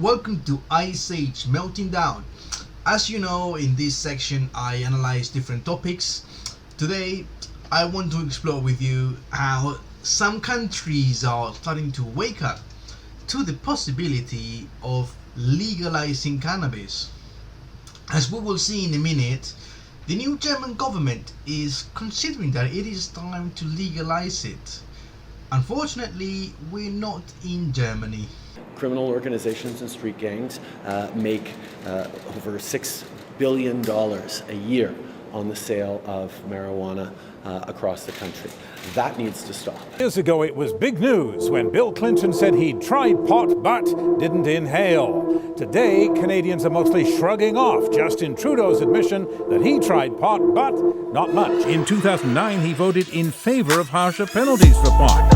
welcome to Ice Age Melting Down. As you know, in this section I analyze different topics. Today I want to explore with you how some countries are starting to wake up to the possibility of legalizing cannabis. As we will see in a minute, the new German government is considering that it is time to legalize it. Unfortunately, we're not in Germany. Criminal organizations and street gangs make over $6 billion a year on the sale of marijuana across the country. That needs to stop. Years ago, it was big news when Bill Clinton said he'd tried pot but didn't inhale. Today, Canadians are mostly shrugging off Justin Trudeau's admission that he tried pot but not much. In 2009, he voted in favor of harsher penalties for pot.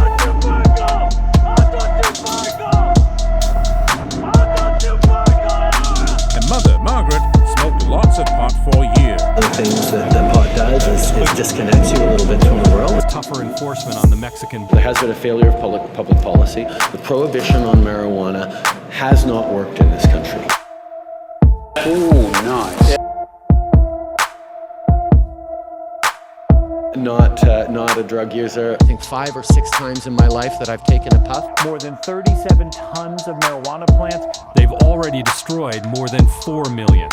And Mother Margaret smoked lots of pot for years. One of the things that pot does is disconnects you a little bit from the world. Tougher enforcement on the Mexican. There has been a failure of public policy. The prohibition on marijuana has not worked in this country. Ooh, nice. Not a drug user. I think 5 or 6 times in my life that I've taken a puff. More than 37 tons of marijuana plants. They've already destroyed more than 4 million.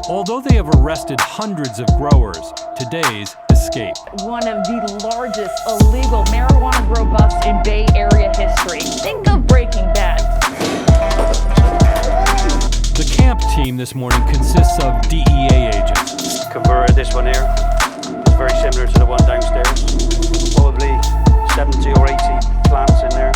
Although they have arrested hundreds of growers, today's escaped. One of the largest illegal marijuana grow busts in Bay Area history. Think of Breaking Bad. The camp team this morning consists of DEA agents. Converted this one here. It's very similar to the one downstairs. Probably 70 or 80 plants in there.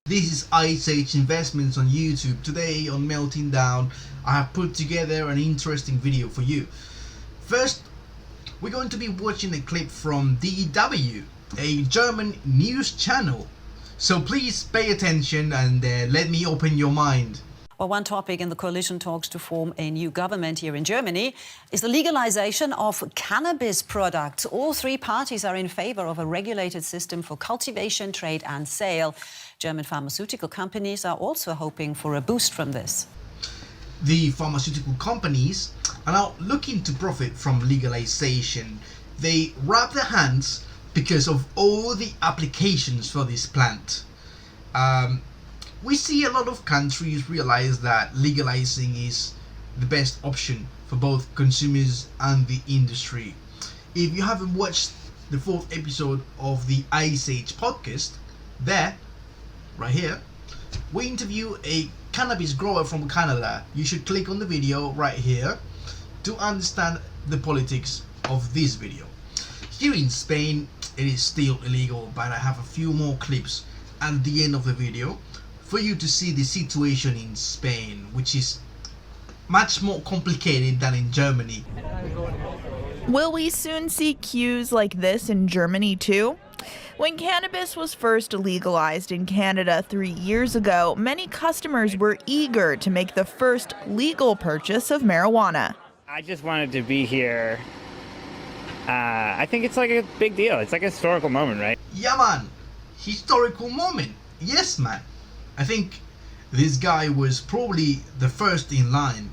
This is Ice Age Investments on YouTube. Today on Melting Down, I have put together an interesting video for you. First, we're going to be watching a clip from DW, a German news channel. So please pay attention and let me open your mind. Well, one topic in the coalition talks to form a new government here in Germany is the legalization of cannabis products. All 3 parties are in favor of a regulated system for cultivation, trade and sale. German pharmaceutical companies are also hoping for a boost from this. The pharmaceutical companies are now looking to profit from legalization. They wrap their hands because of all the applications for this plant. We see a lot of countries realize that legalizing is the best option for both consumers and the industry. If you haven't watched the 4th episode of the Ice Age podcast, right here, we interview a cannabis grower from Canada. You should click on the video right here to understand the politics of this video. Here in Spain, it is still illegal, but I have a few more clips at the end of the video for you to see the situation in Spain, which is much more complicated than in Germany. Will we soon see queues like this in Germany too? When cannabis was first legalized in Canada 3 years ago, many customers were eager to make the first legal purchase of marijuana. I just wanted to be here. I think it's like a big deal. It's like a historical moment, right? Yeah, man. Historical moment. Yes, man. I think this guy was probably the first in line,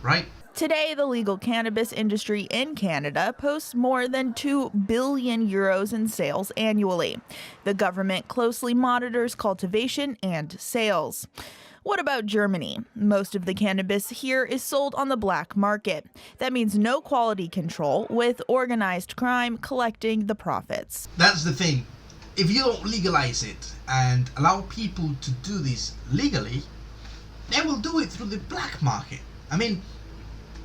right? Today, the legal cannabis industry in Canada posts more than 2 billion euros in sales annually. The government closely monitors cultivation and sales. What about Germany? Most of the cannabis here is sold on the black market. That means no quality control, with organized crime collecting the profits. That's the thing. If you don't legalize it and allow people to do this legally, they will do it through the black market. I mean,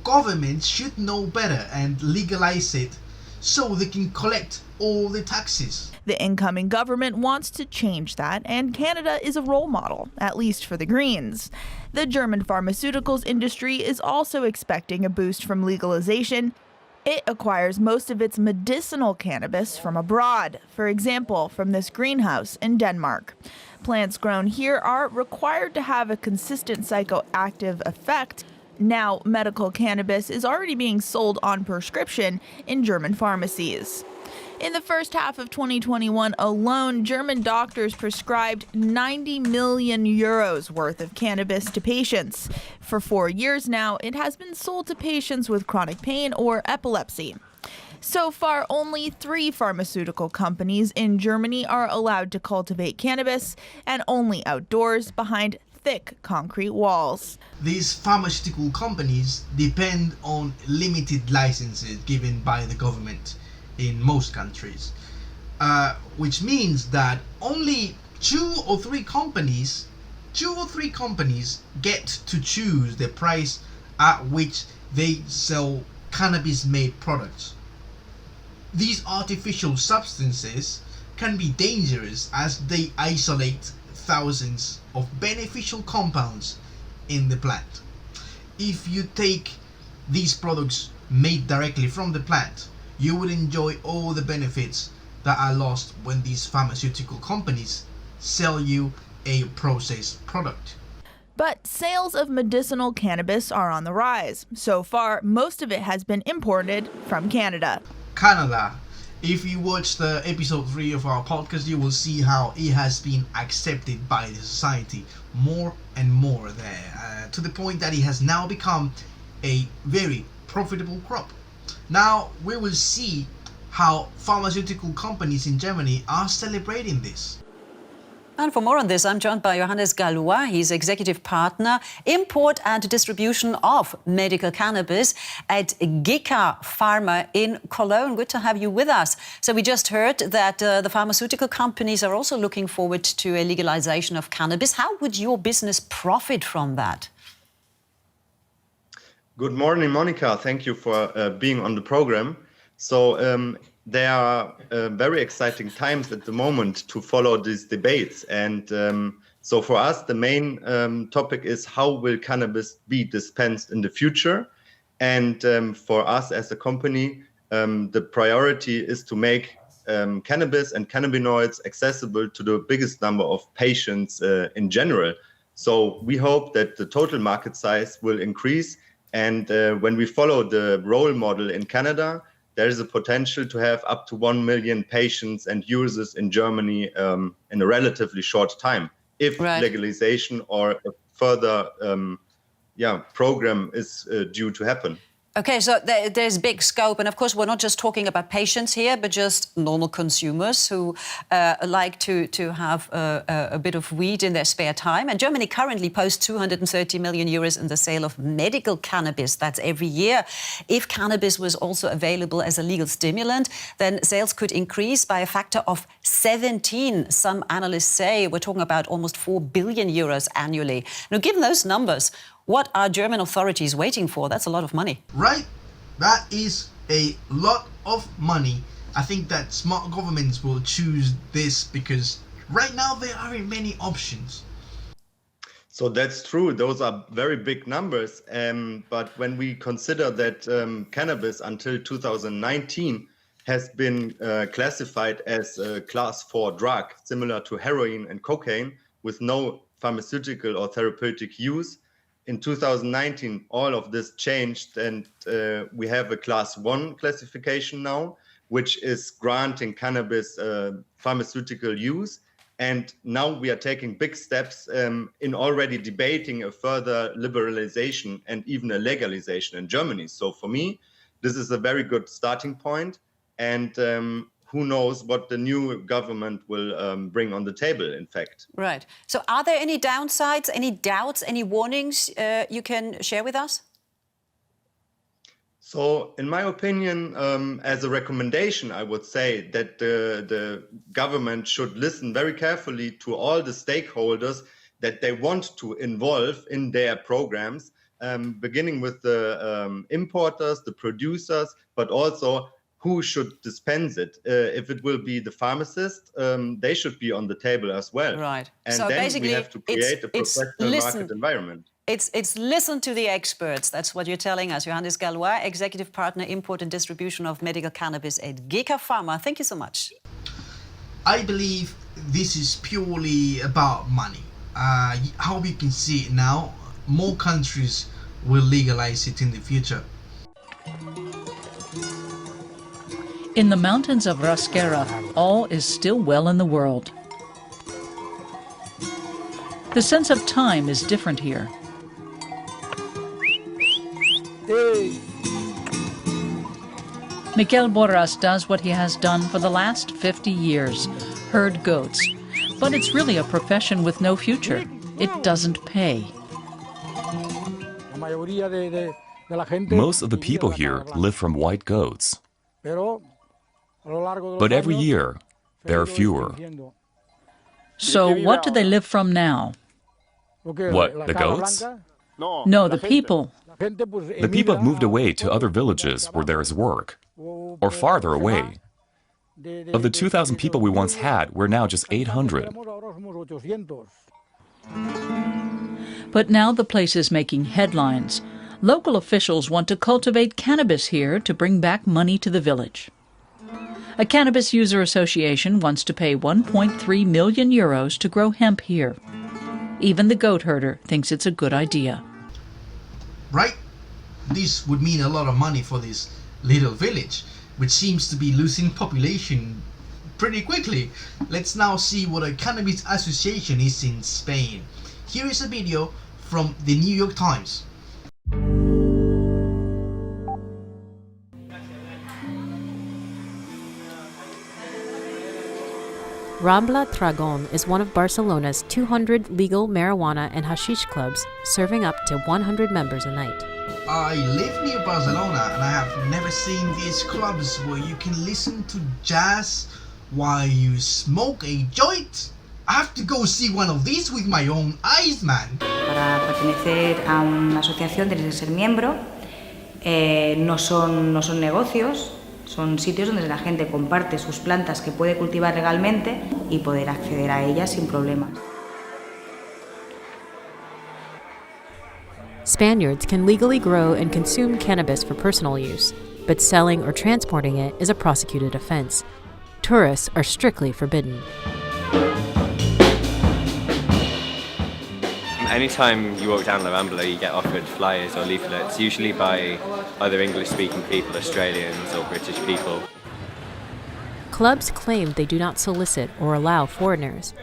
governments should know better and legalize it so they can collect all the taxes. The incoming government wants to change that, and Canada is a role model, at least for the Greens. The German pharmaceuticals industry is also expecting a boost from legalization. It acquires most of its medicinal cannabis from abroad, for example, from this greenhouse in Denmark. Plants grown here are required to have a consistent psychoactive effect. Now, medical cannabis is already being sold on prescription in German pharmacies. In the first half of 2021 alone, German doctors prescribed 90 million euros worth of cannabis to patients. For 4 years now, it has been sold to patients with chronic pain or epilepsy. So far, only 3 pharmaceutical companies in Germany are allowed to cultivate cannabis, and only outdoors behind thick concrete walls. These pharmaceutical companies depend on limited licenses given by the government in most countries, which means that only 2 or 3 companies get to choose the price at which they sell cannabis-made products. These artificial substances can be dangerous as they isolate thousands of beneficial compounds in the plant. If you take these products made directly from the plant, you will enjoy all the benefits that are lost when these pharmaceutical companies sell you a processed product. But sales of medicinal cannabis are on the rise. So far, most of it has been imported from Canada. Canada. If you watch the episode 3 of our podcast, you will see how it has been accepted by the society more and more there, to the point that it has now become a very profitable crop. Now we will see how pharmaceutical companies in Germany are celebrating this. And for more on this, I'm joined by Johannes Gallois. He's executive partner, import and distribution of medical cannabis at GEKA Pharma in Cologne. Good to have you with us. So we just heard that the pharmaceutical companies are also looking forward to a legalization of cannabis. How would your business profit from that? Good morning, Monica. Thank you for being on the program. So there are very exciting times at the moment to follow these debates. And so for us, the main topic is how will cannabis be dispensed in the future? And for us as a company, the priority is to make cannabis and cannabinoids accessible to the biggest number of patients in general. So we hope that the total market size will increase. And when we follow the role model in Canada, there is a potential to have up to 1 million patients and users in Germany in a relatively short time, if legalization or a further program is due to happen. Okay, so there's big scope. And of course, we're not just talking about patients here, but just normal consumers who like to have a bit of weed in their spare time. And Germany currently posts 230 million euros in the sale of medical cannabis. That's every year. If cannabis was also available as a legal stimulant, then sales could increase by a factor of 17. Some analysts say we're talking about almost 4 billion euros annually. Now, given those numbers, what are German authorities waiting for? That's a lot of money. Right? That is a lot of money. I think that smart governments will choose this because right now there aren't many options. So that's true. Those are very big numbers. But when we consider that cannabis until 2019 has been classified as a class 4 drug, similar to heroin and cocaine, with no pharmaceutical or therapeutic use, in 2019, all of this changed, and we have a class 1 classification now, which is granting cannabis pharmaceutical use. And now we are taking big steps in already debating a further liberalization and even a legalization in Germany. So for me, this is a very good starting point. And who knows what the new government will bring on the table, in fact. Right. So are there any downsides, any doubts, any warnings you can share with us? So, in my opinion, as a recommendation, I would say that the government should listen very carefully to all the stakeholders that they want to involve in their programs, beginning with the importers, the producers, but also who should dispense it. If it will be the pharmacist, they should be on the table as well. Right. And so then basically, we have to create a professional market environment. It's listen to the experts. That's what you're telling us. Johannes Gallois, Executive Partner, Import and Distribution of Medical Cannabis at GECA Pharma. Thank you so much. I believe this is purely about money. How we can see it now, more countries will legalize it in the future. In the mountains of Rasquera, all is still well in the world. The sense of time is different here. Miguel Borras does what he has done for the last 50 years, herd goats. But it's really a profession with no future. It doesn't pay. Most of the people here live from white goats. But every year, there are fewer. So what do they live from now? What, the goats? No, the people. The people have moved away to other villages where there is work, or farther away. Of the 2,000 people we once had, we're now just 800. But now the place is making headlines. Local officials want to cultivate cannabis here to bring back money to the village. A cannabis user association wants to pay 1.3 million euros to grow hemp here. Even the goat herder thinks it's a good idea. Right? This would mean a lot of money for this little village, which seems to be losing population pretty quickly. Let's now see what a cannabis association is in Spain. Here is a video from the New York Times. Rambla Dragon is one of Barcelona's 200 legal marijuana and hashish clubs, serving up to 100 members a night. I live near Barcelona and I have never seen these clubs where you can listen to jazz while you smoke a joint. I have to go see one of these with my own eyes, man. Para pertenecer a una asociación tienes que ser miembro, no son negocios. Son sitios donde la gente comparte sus plantas que puede cultivar legalmente y poder acceder a ellas sin problemas. Spaniards can legally grow and consume cannabis for personal use, but selling or transporting it is a prosecuted offense. Tourists are strictly forbidden. Anytime you walk down La Rambla, you get offered flyers or leaflets, usually by either English-speaking people, Australians or British people. Clubs claim they do not solicit or allow foreigners.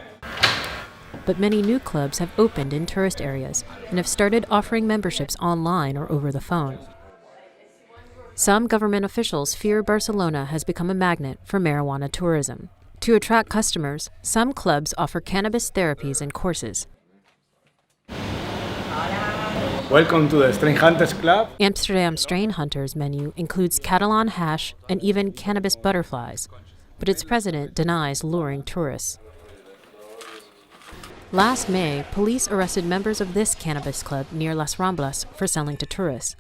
But many new clubs have opened in tourist areas and have started offering memberships online or over the phone. Some government officials fear Barcelona has become a magnet for marijuana tourism. To attract customers, some clubs offer cannabis therapies and courses. Welcome to the Strain Hunters Club. Amsterdam Strain Hunters menu includes Catalan hash and even cannabis butterflies, but its president denies luring tourists. Last May, police arrested members of this cannabis club near Las Ramblas for selling to tourists.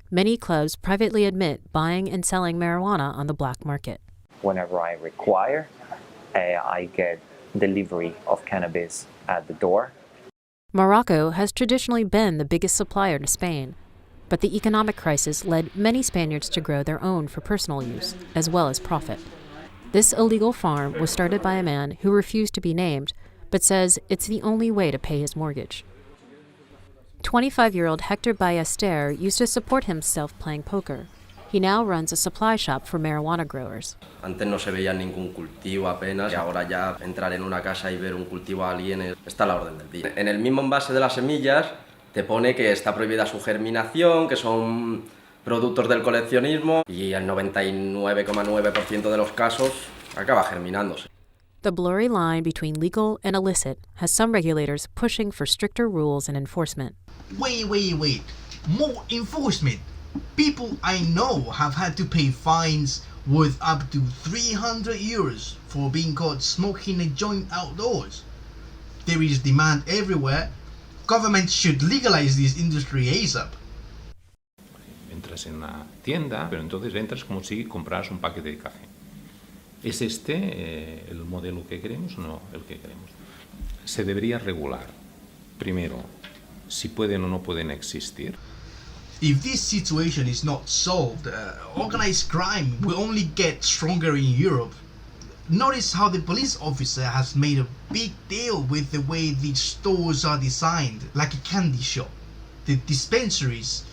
Many clubs privately admit buying and selling marijuana on the black market. Whenever I require, I get delivery of cannabis at the door. Morocco has traditionally been the biggest supplier to Spain, but the economic crisis led many Spaniards to grow their own for personal use, as well as profit. This illegal farm was started by a man who refused to be named, but says it's the only way to pay his mortgage. 25-year-old Hector Ballester used to support himself playing poker. He now runs a supply shop for marijuana growers. Antes no se veía ningún cultivo apenas y ahora ya entrar en una casa y ver un cultivo a alguien está a la orden del día. En el mismo envase de las semillas te pone que está prohibida su germinación, que son productos del coleccionismo y el 99,9% de los casos acaba germinándose. The blurry line between legal and illicit has some regulators pushing for stricter rules and enforcement. Wait. More enforcement. People I know have had to pay fines worth up to 300 euros for being caught smoking a joint outdoors. There is demand everywhere. Government should legalize this industry ASAP. Entras en la tienda, pero entonces entras como si compraras un paquete de café. ¿Es este el modelo que queremos o no el que queremos? Se debería regular. Primero, si pueden o no pueden existir. If this situation is not solved, organized crime will only get stronger in Europe. Notice how the police officer has made a big deal with the way these stores are designed, like a candy shop. The dispensaries.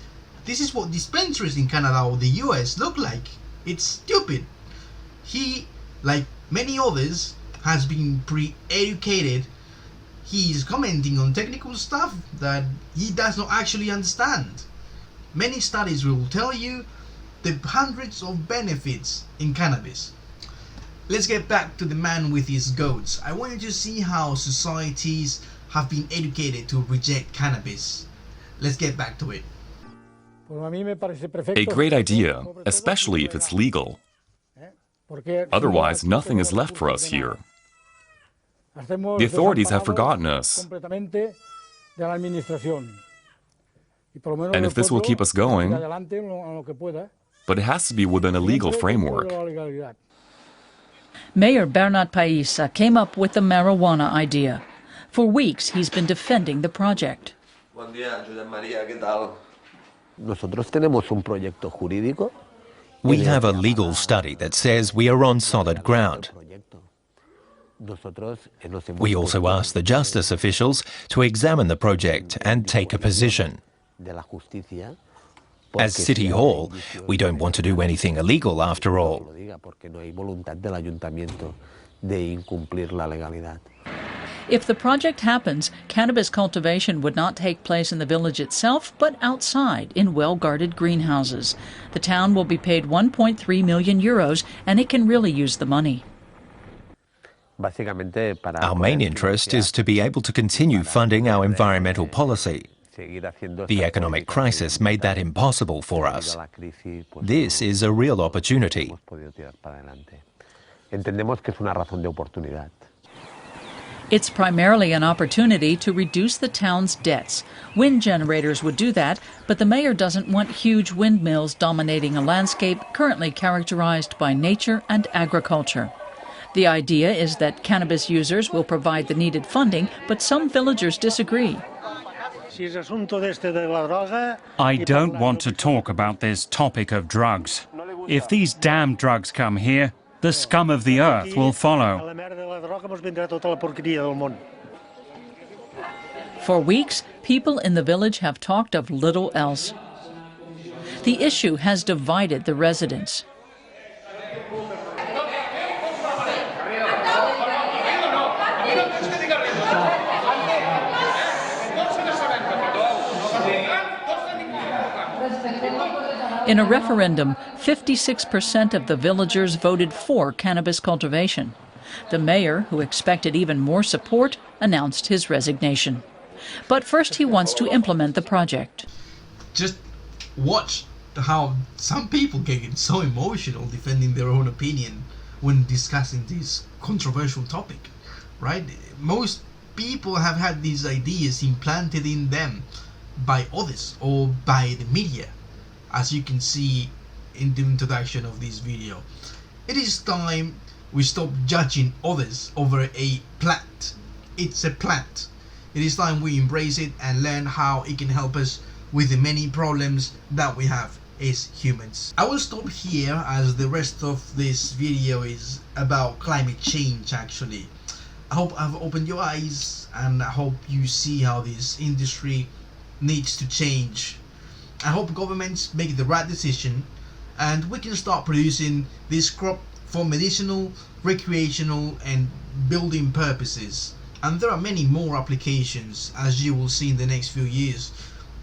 This is what dispensaries in Canada or the US look like. It's stupid. He, like many others, has been pre-educated. He is commenting on technical stuff that he does not actually understand. Many studies will tell you the hundreds of benefits in cannabis. Let's get back to the man with his goats. I want you to see how societies have been educated to reject cannabis. Let's get back to it. A great idea, especially if it's legal. Otherwise, nothing is left for us here. The authorities have forgotten us. And if this will keep us going, but it has to be within a legal framework. Mayor Bernat Paisa came up with the marijuana idea. For weeks, he's been defending the project. Buen día, Josep María, ¿qué tal? Nosotros tenemos un proyecto jurídico. We have a legal study that says we are on solid ground. We also asked the justice officials to examine the project and take a position. As City Hall, we don't want to do anything illegal after all. If the project happens, cannabis cultivation would not take place in the village itself, but outside in well-guarded greenhouses. The town will be paid 1.3 million euros, and it can really use the money. Our main interest is to be able to continue funding our environmental policy. The economic crisis made that impossible for us. This is a real opportunity. It's primarily an opportunity to reduce the town's debts. Wind generators would do that, but the mayor doesn't want huge windmills dominating a landscape currently characterized by nature and agriculture. The idea is that cannabis users will provide the needed funding, but some villagers disagree. I don't want to talk about this topic of drugs. If these damn drugs come here, the scum of the earth will follow. For weeks, people in the village have talked of little else. The issue has divided the residents. In a referendum, 56% of the villagers voted for cannabis cultivation. The mayor, who expected even more support, announced his resignation. But first he wants to implement the project. Just watch how some people get so emotional defending their own opinion when discussing this controversial topic, right? Most people have had these ideas implanted in them by others or by the media, as you can see in the introduction of this video. It is time we stop judging others over a plant. It's a plant. It is time we embrace it and learn how it can help us with the many problems that we have as humans. I will stop here as the rest of this video is about climate change actually. I hope I've opened your eyes and I hope you see how this industry needs to change. I hope governments make the right decision and we can start producing this crop for medicinal, recreational and building purposes. And there are many more applications as you will see in the next few years.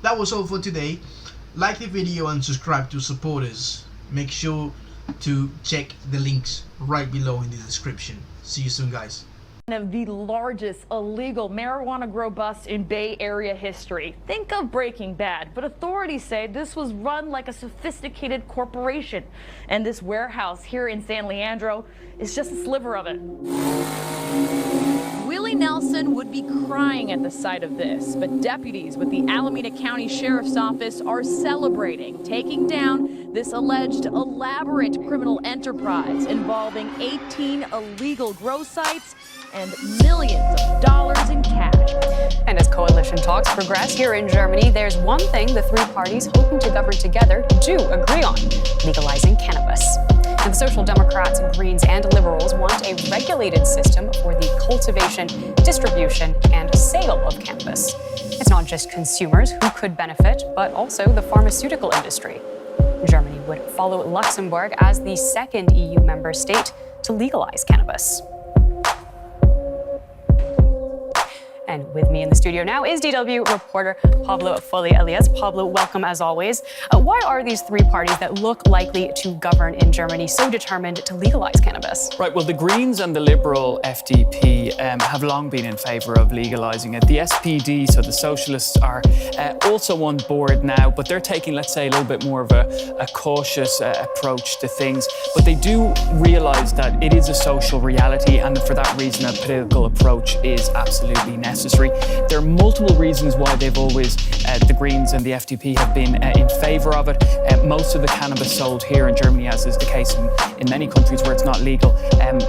That was all for today. like the video and subscribe to support us. Make sure to check the links right below in the description. See you soon, guys. One of the largest illegal marijuana grow busts in Bay Area history. Think of Breaking Bad, but authorities say this was run like a sophisticated corporation. And this warehouse here in San Leandro is just a sliver of it. Willie Nelson would be crying at the sight of this, but deputies with the Alameda County Sheriff's Office are celebrating, taking down this alleged elaborate criminal enterprise involving 18 illegal grow sites and millions of dollars in cash. And as coalition talks progress here in Germany, there's one thing the three parties hoping to govern together do agree on: legalizing cannabis. And the Social Democrats, Greens, and Liberals want a regulated system for the cultivation, distribution, and sale of cannabis. It's not just consumers who could benefit, but also the pharmaceutical industry. Germany would follow Luxembourg as the second EU member state to legalize cannabis. And with me in the studio now is DW reporter Pablo Folli-Elias. Pablo, welcome as always. Why are these three parties that look likely to govern in Germany so determined to legalize cannabis? Right, well, the Greens and the Liberal FDP have long been in favour of legalising it. The SPD, so the Socialists, are also on board now, but they're taking, let's say, a little bit more of a cautious approach to things. But they do realise that it is a social reality, and for that reason, a political approach is absolutely necessary. There are multiple reasons why they've always, the Greens and the FDP have been in favour of it. Most of the cannabis sold here in Germany, as is the case in many countries where it's not legal,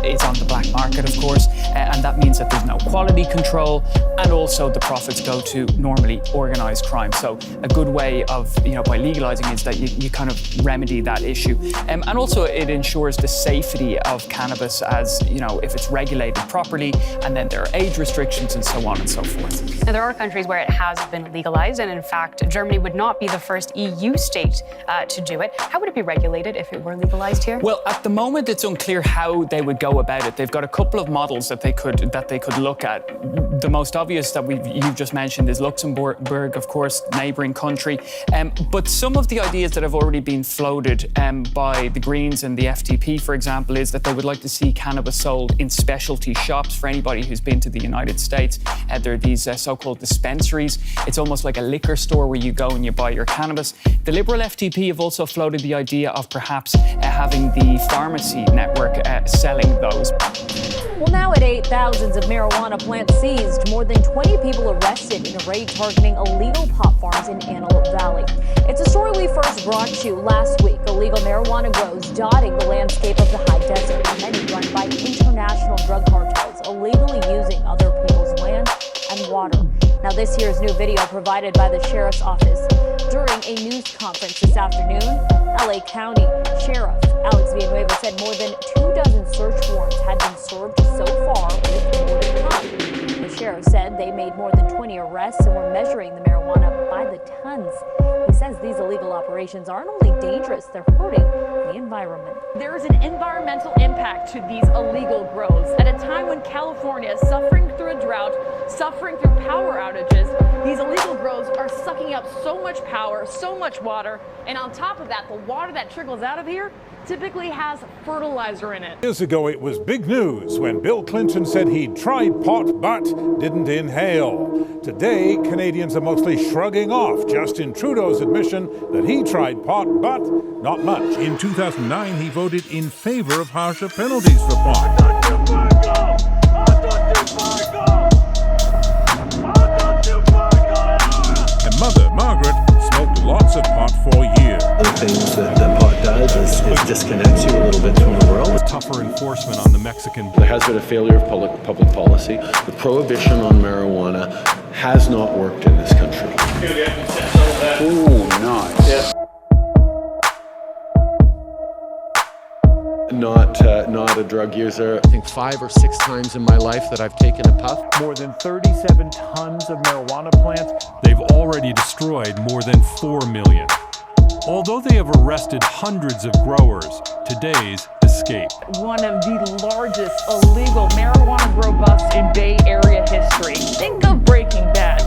is on the black market, of course, and that means that there's no quality control, and also the profits go to normally organised crime. So a good way of, by legalising is that you kind of remedy that issue. And also it ensures the safety of cannabis as, if it's regulated properly, and then there are age restrictions and so on and so forth. Now, there are countries where it has been legalized, and in fact, Germany would not be the first EU state to do it. How would it be regulated if it were legalized here? Well, at the moment, it's unclear how they would go about it. They've got a couple of models that they could look at. The most obvious that you've just mentioned is Luxembourg, of course, neighbouring country. But some of the ideas that have already been floated by the Greens and the FDP, for example, is that they would like to see cannabis sold in specialty shops. For anybody who's been to the United States, there are these so-called dispensaries. It's almost like a liquor store where you go and you buy your cannabis. The Liberal FDP have also floated the idea of perhaps having the pharmacy network selling those. Well, now at 8, thousands of marijuana plants seized, more than 20 people arrested in a raid targeting illegal pot farms in Antelope Valley. It's a story we first brought you last week. Illegal marijuana grows dotting the landscape of the high desert, many run by international drug cartels, illegally using other people's land and water. Now, this year's new video provided by the Sheriff's Office during a news conference this afternoon. LA County Sheriff Alex Villanueva said more than 24 search warrants had been served so far, with more to come. The sheriff said they made more than 20 arrests and were measuring the marijuana by the tons. He says these illegal operations aren't only dangerous, they're hurting the environment. There is an environmental impact to these illegal grows. At a time when California is suffering through a drought, suffering through power outages, these illegal grows are sucking up so much power, so much water, and on top of that, the water that trickles out of here typically has fertilizer in it. Years ago, it was big news when Bill Clinton said he'd tried pot but didn't inhale. Today, Canadians are mostly shrugging off Justin Trudeau's admission that he tried pot but not much. In 2009, he voted in favor of harsher penalties for pot. And Mother Margaret smoked lots of pot for years. The things that pot does is disconnects you a little bit from the world. Tougher enforcement on the Mexican. There has been a failure of public policy. The prohibition on marijuana has not worked in this country. Ooh, nice. Yeah. Not a drug user. I think 5 or 6 times in my life that I've taken a puff. More than 37 tons of marijuana plants. They've already destroyed more than 4 million. Although they have arrested hundreds of growers, today's escape. One of the largest illegal marijuana grow busts in Bay Area history. Think of Breaking Bad.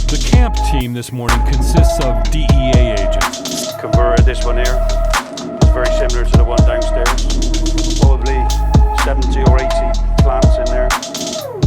The camp team this morning consists of DEA agents. Converter, this one here, is very similar to the one downstairs. Probably 70 or 80 plants in there.